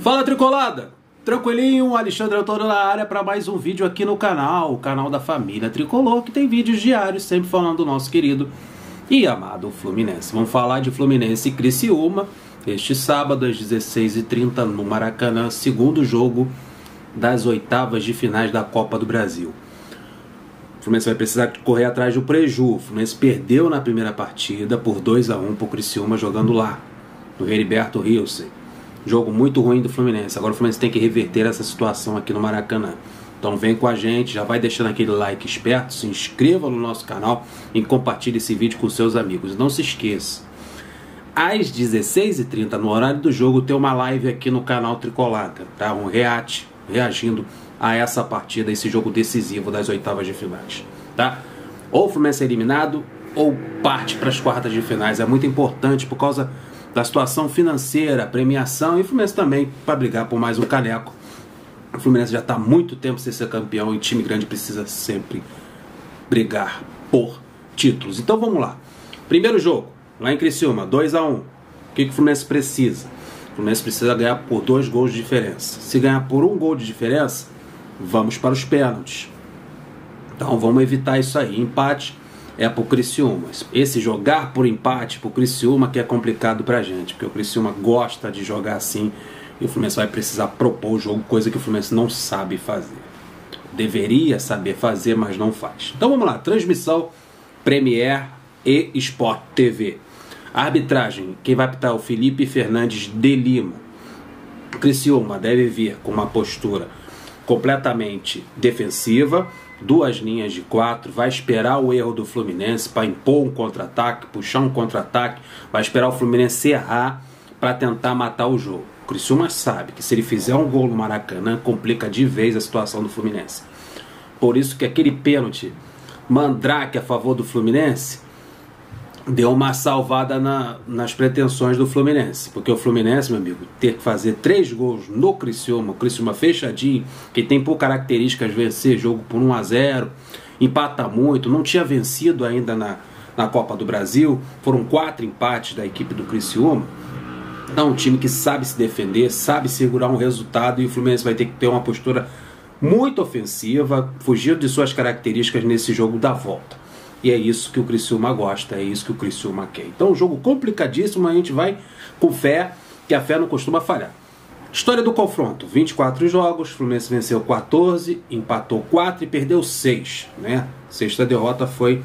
Fala, Tricolada! Tranquilinho, Alexandre Antônio na área para mais um vídeo aqui no canal, o canal da família Tricolor, que tem vídeos diários sempre falando do nosso querido e amado Fluminense. Vamos falar de Fluminense e Criciúma, este sábado às 16h30 no Maracanã, segundo jogo das oitavas de finais da Copa do Brasil. O Fluminense vai precisar correr atrás do preju. O Fluminense perdeu na primeira partida por 2-1 para o Criciúma jogando lá, no Heriberto Rilse. Jogo muito ruim do Fluminense. Agora o Fluminense tem que reverter essa situação aqui no Maracanã. Então vem com a gente, já vai deixando aquele like esperto, se inscreva no nosso canal e compartilhe esse vídeo com seus amigos. Não se esqueça, às 16h30 no horário do jogo tem uma live aqui no canal Tricolada, tá? Um reagindo a essa partida, esse jogo decisivo das oitavas de finais, tá? Ou o Fluminense é eliminado ou parte para as quartas de finais. É muito importante por causa da situação financeira, premiação, e o Fluminense também para brigar por mais um caneco. O Fluminense já está há muito tempo sem ser campeão e time grande precisa sempre brigar por títulos. Então vamos lá. Primeiro jogo, lá em Criciúma, 2-1. O que o Fluminense precisa? O Fluminense precisa ganhar por 2 gols de diferença. Se ganhar por 1 gol de diferença, vamos para os pênaltis. Então vamos evitar isso aí. Empate é pro Criciúma. Esse jogar por empate pro Criciúma que é complicado pra gente, porque o Criciúma gosta de jogar assim e o Fluminense vai precisar propor o jogo, coisa que o Fluminense não sabe fazer. Deveria saber fazer, mas não faz. Então vamos lá, transmissão Premier e Sport TV. A arbitragem, quem vai apitar é o Felipe Fernandes de Lima. O Criciúma deve vir com uma postura completamente defensiva, 2 linhas de 4, vai esperar o erro do Fluminense para impor um contra-ataque, puxar um contra-ataque, vai esperar o Fluminense errar para tentar matar o jogo. O Criciúma sabe que se ele fizer um gol no Maracanã, complica de vez a situação do Fluminense. Por isso que aquele pênalti mandrake a favor do Fluminense deu uma salvada nas pretensões do Fluminense, porque o Fluminense, meu amigo, ter que fazer 3 gols no Criciúma, o Criciúma fechadinho, que tem por características vencer jogo por 1-0, empata muito, não tinha vencido ainda na Copa do Brasil, foram 4 empates da equipe do Criciúma. Então um time que sabe se defender, sabe segurar um resultado, e o Fluminense vai ter que ter uma postura muito ofensiva, fugir de suas características nesse jogo da volta. E é isso que o Criciúma gosta, é isso que o Criciúma quer. Então um jogo complicadíssimo, a gente vai com fé, que a fé não costuma falhar. História do confronto, 24 jogos, o Fluminense venceu 14, empatou 4 e perdeu 6, né? Sexta derrota foi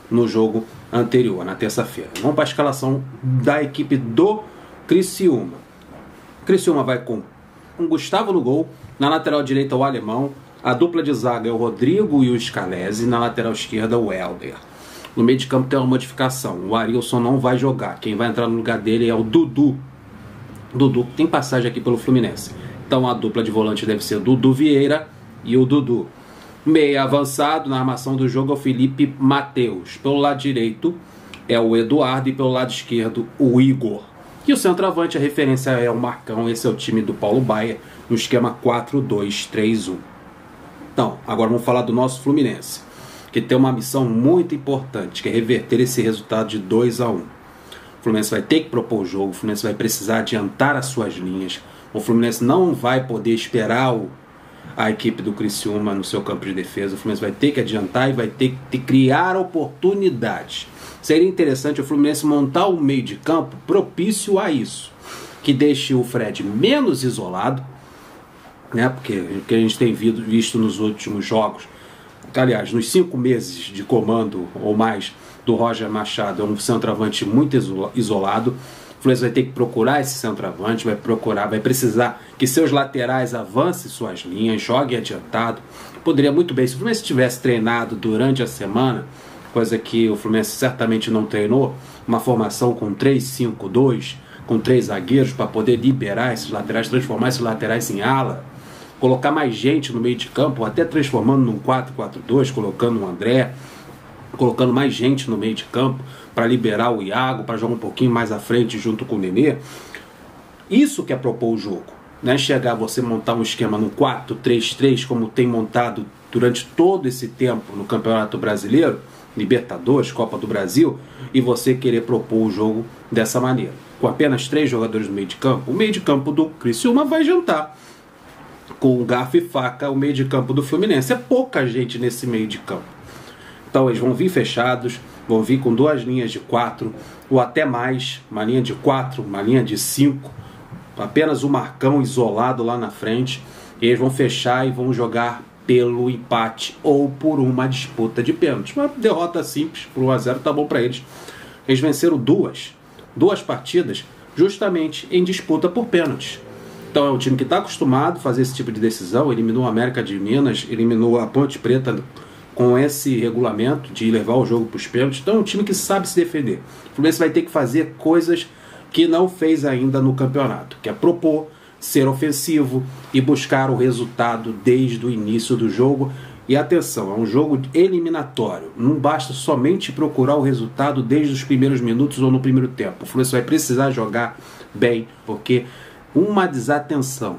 no jogo anterior, na terça-feira. Vamos para a escalação da equipe do Criciúma. O Criciúma vai com Gustavo no gol, na lateral direita o Alemão, a dupla de zaga é o Rodrigo e o Scalesi, na lateral esquerda o Helder. No meio de campo tem uma modificação, o Arilson não vai jogar, quem vai entrar no lugar dele é o Dudu. Dudu tem passagem aqui pelo Fluminense. Então a dupla de volante deve ser o Dudu Vieira e o Dudu. Meio avançado na armação do jogo é o Felipe Matheus. Pelo lado direito é o Eduardo e pelo lado esquerdo o Igor. E o centroavante, a referência é o Marcão, esse é o time do Paulo Baier, no esquema 4-2-3-1. Então, agora vamos falar do nosso Fluminense, que tem uma missão muito importante, que é reverter esse resultado de 2-1. O Fluminense vai ter que propor o jogo, o Fluminense vai precisar adiantar as suas linhas, o Fluminense não vai poder esperar a equipe do Criciúma no seu campo de defesa, o Fluminense vai ter que adiantar e vai ter que criar oportunidades. Seria interessante o Fluminense montar um meio de campo propício a isso, que deixe o Fred menos isolado, né? Porque o que a gente tem visto nos últimos jogos, aliás, nos 5 meses de comando ou mais do Roger Machado, é um centroavante muito isolado. O Fluminense vai ter que procurar esse centroavante, vai precisar que seus laterais avancem suas linhas, joguem adiantado. Poderia muito bem, se o Fluminense tivesse treinado durante a semana, coisa que o Fluminense certamente não treinou, uma formação com 3-5-2, com 3 zagueiros para poder liberar esses laterais, transformar esses laterais em ala, colocar mais gente no meio de campo, até transformando num 4-4-2, colocando o André, colocando mais gente no meio de campo para liberar o Iago, para jogar um pouquinho mais à frente junto com o Nenê. Isso que é propor o jogo, né? Chegar você montar um esquema no 4-3-3, como tem montado durante todo esse tempo no Campeonato Brasileiro, Libertadores, Copa do Brasil, e você querer propor o jogo dessa maneira. com apenas 3 jogadores no meio de campo, o meio de campo do Criciúma vai jantar com garfo e faca o meio de campo do Fluminense. É pouca gente nesse meio de campo. Então eles vão vir fechados, vão vir com 2 linhas de 4, ou até mais, uma linha de 4, uma linha de 5, apenas o Marcão isolado lá na frente, e eles vão fechar e vão jogar pelo empate ou por uma disputa de pênaltis. Uma derrota simples, por 1-0 tá bom para eles. Eles venceram duas partidas justamente em disputa por pênaltis. Então é um time que está acostumado a fazer esse tipo de decisão, eliminou o América de Minas, eliminou a Ponte Preta com esse regulamento de levar o jogo para os pênaltis. Então é um time que sabe se defender. O Fluminense vai ter que fazer coisas que não fez ainda no campeonato, que é propor, ser ofensivo e buscar o resultado desde o início do jogo. E atenção, é um jogo eliminatório, não basta somente procurar o resultado desde os primeiros minutos ou no primeiro tempo. O Fluminense vai precisar jogar bem, porque uma desatenção,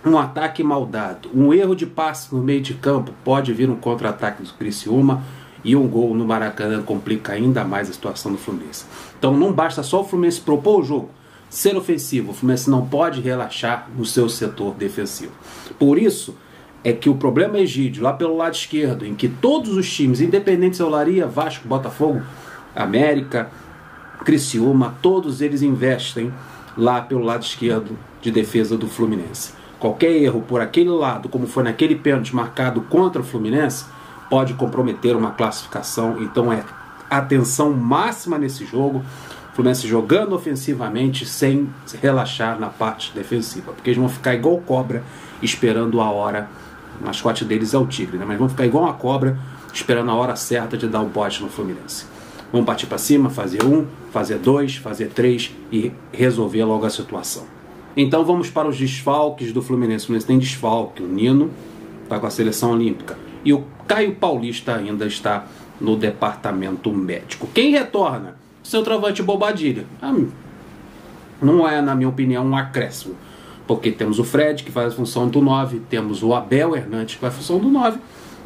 um ataque mal dado, um erro de passe no meio de campo pode vir um contra-ataque do Criciúma, e um gol no Maracanã complica ainda mais a situação do Fluminense. Então não basta só o Fluminense propor o jogo, ser ofensivo. O Fluminense não pode relaxar no seu setor defensivo. Por isso é que o problema é Egídio, lá pelo lado esquerdo, em que todos os times, independente se é Olaria, Vasco, Botafogo, América, Criciúma, todos eles investem lá pelo lado esquerdo de defesa do Fluminense. Qualquer erro por aquele lado, como foi naquele pênalti marcado contra o Fluminense, pode comprometer uma classificação. Então é atenção máxima nesse jogo. O Fluminense jogando ofensivamente sem relaxar na parte defensiva, porque eles vão ficar igual cobra esperando a hora. O mascote deles é o tigre, né? Mas vão ficar igual uma cobra esperando a hora certa de dar um bote no Fluminense. Vamos partir para cima, fazer 1, fazer 2, fazer 3 e resolver logo a situação. Então vamos para os desfalques do Fluminense. O Fluminense tem desfalque, o Nino está com a seleção olímpica e o Caio Paulista ainda está no departamento médico. Quem retorna? Centroavante Bobadilha. Não é, na minha opinião, um acréscimo, porque temos o Fred, que faz a função do 9, temos o Abel Hernandes, que faz a função do 9,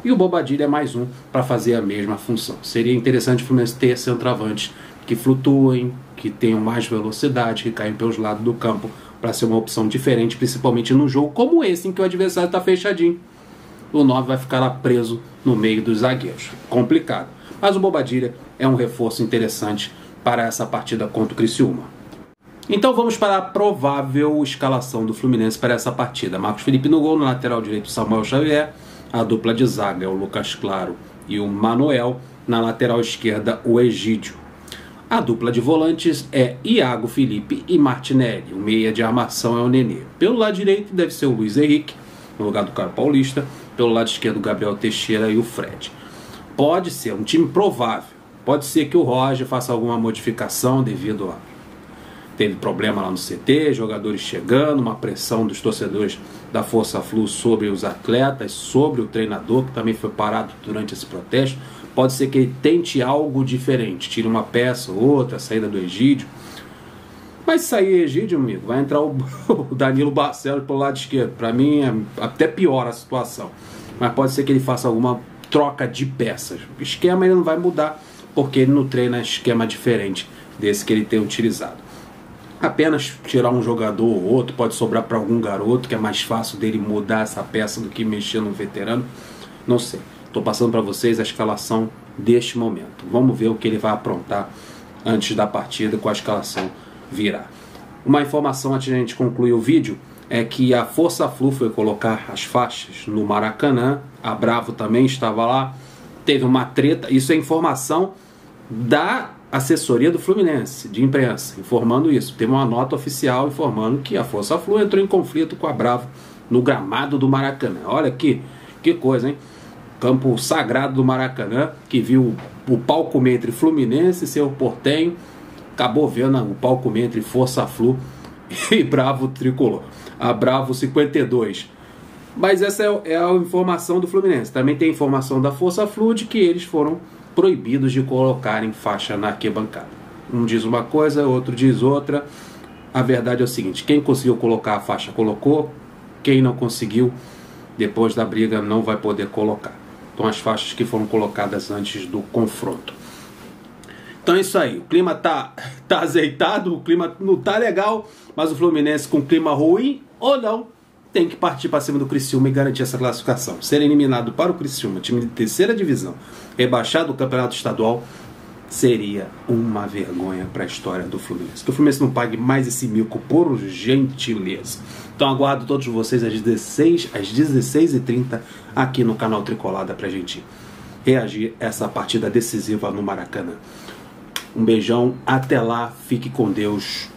e o Bobadilha é mais um para fazer a mesma função. Seria interessante o Fluminense ter centroavantes que flutuem, que tenham mais velocidade, que caem pelos lados do campo, para ser uma opção diferente, principalmente num jogo como esse, em que o adversário está fechadinho. O 9 vai ficar lá preso no meio dos zagueiros. Complicado. Mas o Bobadilha é um reforço interessante para essa partida contra o Criciúma. Então vamos para a provável escalação do Fluminense para essa partida. Marcos Felipe no gol, no lateral direito Samuel Xavier, a dupla de zaga é o Lucas Claro e o Manuel, na lateral esquerda o Egídio. A dupla de volantes é Iago Felipe e Martinelli, o meia de armação é o Nenê. Pelo lado direito deve ser o Luiz Henrique, no lugar do Caio Paulista, pelo lado esquerdo o Gabriel Teixeira e o Fred. Pode ser um time provável. Pode ser que o Roger faça alguma modificação devido a... Teve problema lá no CT, jogadores chegando, uma pressão dos torcedores da Força Flu sobre os atletas, sobre o treinador, que também foi parado durante esse protesto. Pode ser que ele tente algo diferente, tire uma peça ou outra, a saída do Egídio. Mas se sair Egídio, amigo, vai entrar o Danilo Barcelos pelo lado esquerdo. Para mim é até pior a situação. Mas pode ser que ele faça alguma troca de peças. O esquema ele não vai mudar, porque ele não treina esquema diferente desse que ele tem utilizado. Apenas tirar um jogador ou outro, pode sobrar para algum garoto, que é mais fácil dele mudar essa peça do que mexer no veterano. Não sei. Estou passando para vocês a escalação deste momento. Vamos ver o que ele vai aprontar antes da partida com a escalação virar. Uma informação antes de a gente concluir o vídeo é que a Força Flu foi colocar as faixas no Maracanã. A Bravo também estava lá. Teve uma treta. Isso é informação da assessoria do Fluminense, de imprensa, informando isso. Teve uma nota oficial informando que a Força Flu entrou em conflito com a Bravo no gramado do Maracanã. Olha que coisa, hein? Campo sagrado do Maracanã, que viu o pau comer entre Fluminense e Cerro Porteño, acabou vendo o pau comer entre Força Flu e Bravo Tricolor. A Bravo 52. Mas essa é a informação do Fluminense. Também tem informação da Força Flu de que eles foram proibidos de colocarem faixa na arquibancada. Um diz uma coisa, outro diz outra. A verdade é o seguinte: quem conseguiu colocar a faixa colocou, quem não conseguiu, depois da briga não vai poder colocar. Então as faixas que foram colocadas antes do confronto. Então é isso aí, o clima tá tá azeitado, o clima não tá legal, mas o Fluminense com clima ruim ou não, tem que partir para cima do Criciúma e garantir essa classificação. Ser eliminado para o Criciúma, time de terceira divisão, rebaixado do campeonato estadual, seria uma vergonha para a história do Fluminense. Que o Fluminense não pague mais esse mico, por gentileza. Então aguardo todos vocês às 16h30 aqui no canal Tricolada pra gente reagir a essa partida decisiva no Maracanã. Um beijão, até lá, fique com Deus.